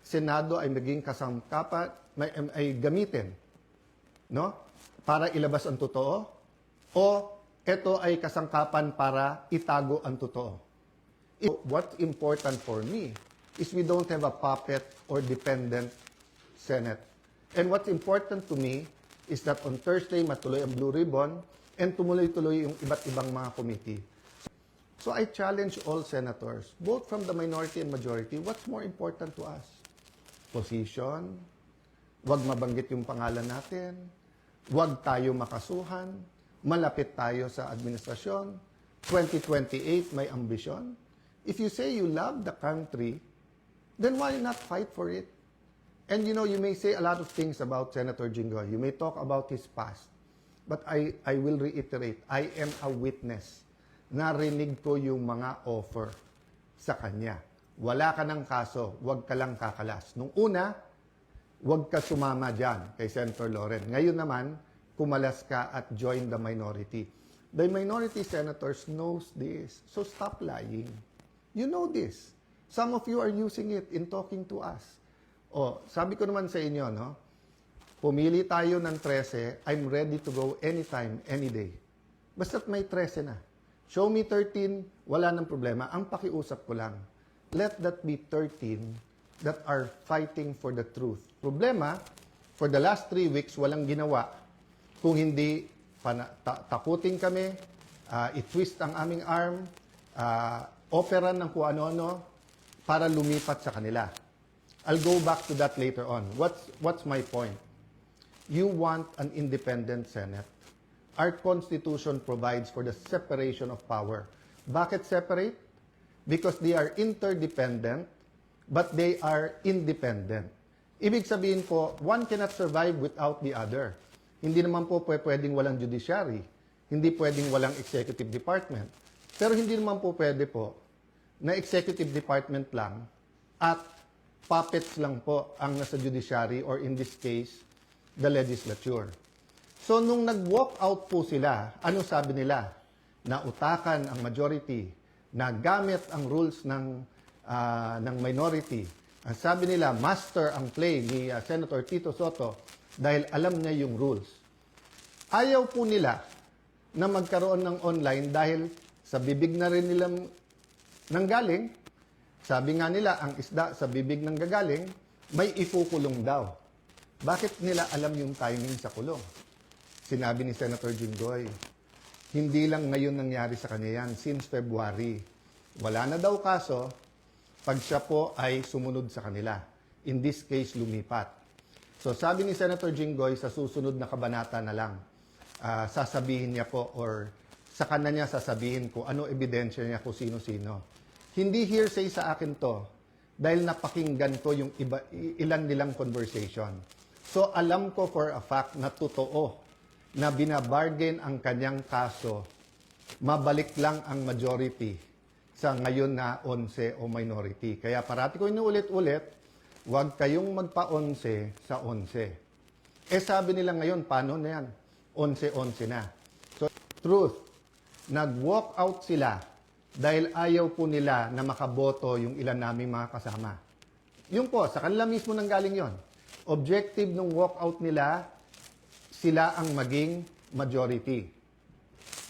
Senado ay maging kasangkapan, ay gamitin, no? Para ilabas ang totoo, o ito ay kasangkapan para itago ang totoo. What's important for me is we don't have a puppet or dependent Senate. And what's important to me is that on Thursday, matuloy ang Blue Ribbon and tumuloy-tuloy yung iba't ibang mga committee. So I challenge all senators, both from the minority and majority, what's more important to us? Position, wag mabanggit yung pangalan natin, wag tayo makasuhan, malapit tayo sa administrasyon, 2028 may ambisyon. If you say you love the country, then why not fight for it? And you know, you may say a lot of things about Senator Jinggoy. You may talk about his past. But I will reiterate, I am a witness. Narinig ko yung mga offer sa kanya. Wala ka ng kaso, wag ka lang kakalas. Nung una, wag ka sumama dyan kay Senator Loren. Ngayon naman, kumalas ka at join the minority. The minority senators knows this. So stop lying. You know this. Some of you are using it in talking to us. O, sabi ko naman sa inyo, no? Pumili tayo ng 13, I'm ready to go anytime, any day. Basta't may 13 na. Show me 13, wala nang problema. Ang pakiusap ko lang, let that be 13 that are fighting for the truth. Problema, for the last 3 weeks, walang ginawa. Kung hindi, takutin kami, i-twist ang aming arm, operan ng kung ano-ano, para lumipat sa kanila. I'll go back to that later on. What's my point? You want an independent Senate. Our Constitution provides for the separation of power. Bakit separate? Because they are interdependent, but they are independent. Ibig sabihin po, one cannot survive without the other. Hindi naman po pwedeng walang judiciary. Hindi pwedeng walang executive department. Pero hindi naman po pwede po na executive department lang at puppets lang po ang nasa judiciary or in this case, the legislature. So nung nag-walk out po sila, ano sabi nila? Na utakan ang majority, na gamit ang rules ng minority. Ang sabi nila, master ang play ni Senator Tito Sotto dahil alam niya yung rules. Ayaw po nila na magkaroon ng online dahil sa bibig na rin nilang nanggaling. Sabi nga nila, ang isda sa bibig ng gagaling, may ikukulong daw. Bakit nila alam yung timing sa kulong? Sinabi ni Senator Jinggoy, hindi lang ngayon nangyari sa kanya yan, since February. Wala na daw kaso, pag siya po ay sumunod sa kanila. In this case, lumipat. So sabi ni Senator Jinggoy, sa susunod na kabanata na lang, sasabihin niya po or sa kanya niya sasabihin ko ano ebidensya niya kung sino-sino. Hindi hearsay sa akin to dahil napakinggan ko yung ilan nilang conversation. So alam ko for a fact na totoo na binabargain ang kanyang kaso, mabalik lang ang majority sa ngayon na 11 o minority. Kaya parati ko inuulit-ulit, huwag kayong magpa-11 sa 11. Eh sabi nila ngayon, paano na yan? 11-11 na. So truth, nag-walk out sila dahil ayaw po nila na makaboto yung ilan naming mga kasama. Yun po, sa kanila mismo nanggaling yon. Objective ng walkout nila, sila ang maging majority.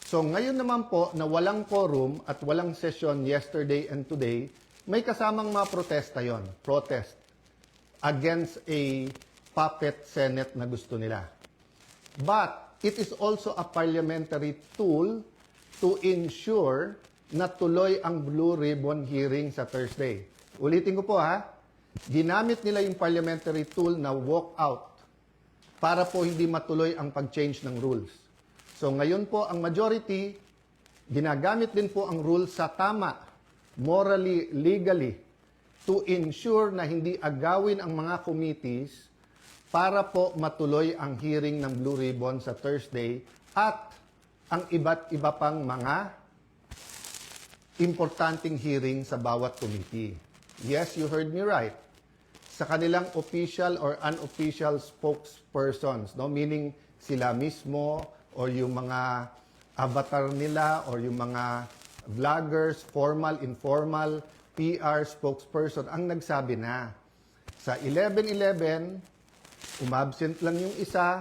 So ngayon naman po na walang quorum at walang session yesterday and today, may kasamang mga protesta yon. Protest against a puppet Senate na gusto nila. But it is also a parliamentary tool to ensure na tuloy ang Blue Ribbon hearing sa Thursday. Ulitin ko po ha, ginamit nila yung parliamentary tool na walk out para po hindi matuloy ang pag-change ng rules. So ngayon po ang majority, ginagamit din po ang rules sa tama, morally, legally, to ensure na hindi agawin ang mga committees para po matuloy ang hearing ng Blue Ribbon sa Thursday at ang iba't iba pang mga importanteng hearing sa bawat committee. Yes, you heard me right. Sa kanilang official or unofficial spokespersons, no? Meaning sila mismo or yung mga avatar nila or yung mga vloggers, formal, informal, PR spokesperson ang nagsabi na. Sa 11-11, umabsent lang yung isa,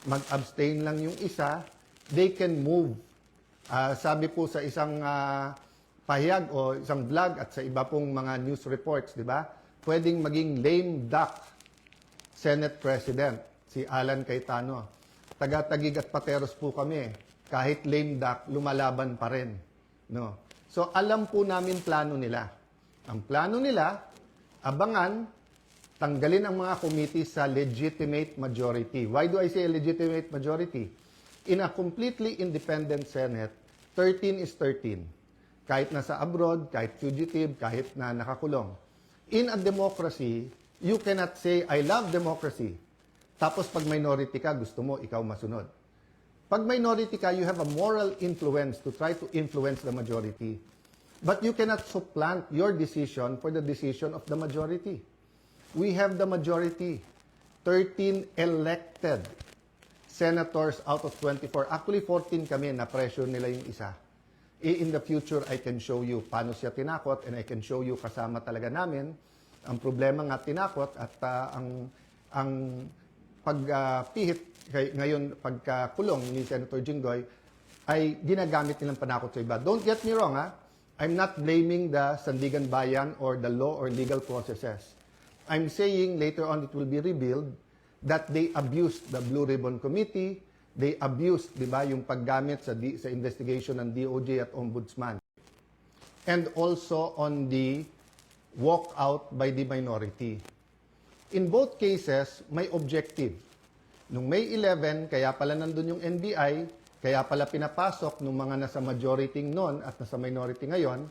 mag-abstain lang yung isa, they can move. Sabi po sa isang pahayag o isang vlog at sa iba pong mga news reports, di ba? Pwedeng maging lame duck Senate President, si Alan Cayetano. Taga-Taguig at Pateros po kami. Kahit lame duck, lumalaban pa rin. No? So, alam po namin plano nila. Ang plano nila, abangan, tanggalin ang mga committee sa legitimate majority. Why do I say legitimate majority? In a completely independent Senate, 13 is 13. Kahit nasa abroad, kahit fugitive, kahit na nakakulong. In a democracy, you cannot say, I love democracy. Tapos pag minority ka, gusto mo, ikaw masunod. Pag minority ka, you have a moral influence to try to influence the majority. But you cannot supplant your decision for the decision of the majority. We have the majority. 13 elected senators out of 24. Actually, 14 kami na pressure nila yung isa. In the future, I can show you paano siya tinakot and I can show you kasama talaga namin. Ang problema nga tinakot at ang pagpihit ngayon pagkakulong ni Senator Jinggoy ay ginagamit nilang panakot sa iba. Don't get me wrong, ha? I'm not blaming the Sandigan Bayan or the law or legal processes. I'm saying later on it will be revealed that they abused the Blue Ribbon Committee, they abused, di ba, yung paggamit sa investigation ng DOJ at Ombudsman. And also on the walkout by the minority. In both cases, may objective. Nung May 11, kaya pala nandun yung NBI, kaya pala pinapasok nung mga nasa majority noon at nasa minority ngayon,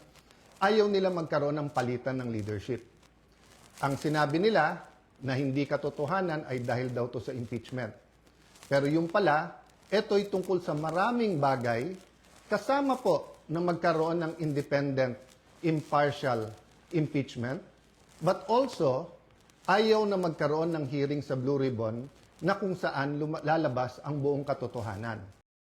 ayaw nila magkaroon ng palitan ng leadership. Ang sinabi nila na hindi katotohanan ay dahil daw to sa impeachment. Pero yung pala, ito'y tungkol sa maraming bagay, kasama po na magkaroon ng independent, impartial impeachment, but also, ayaw na magkaroon ng hearing sa Blue Ribbon na kung saan lalabas ang buong katotohanan.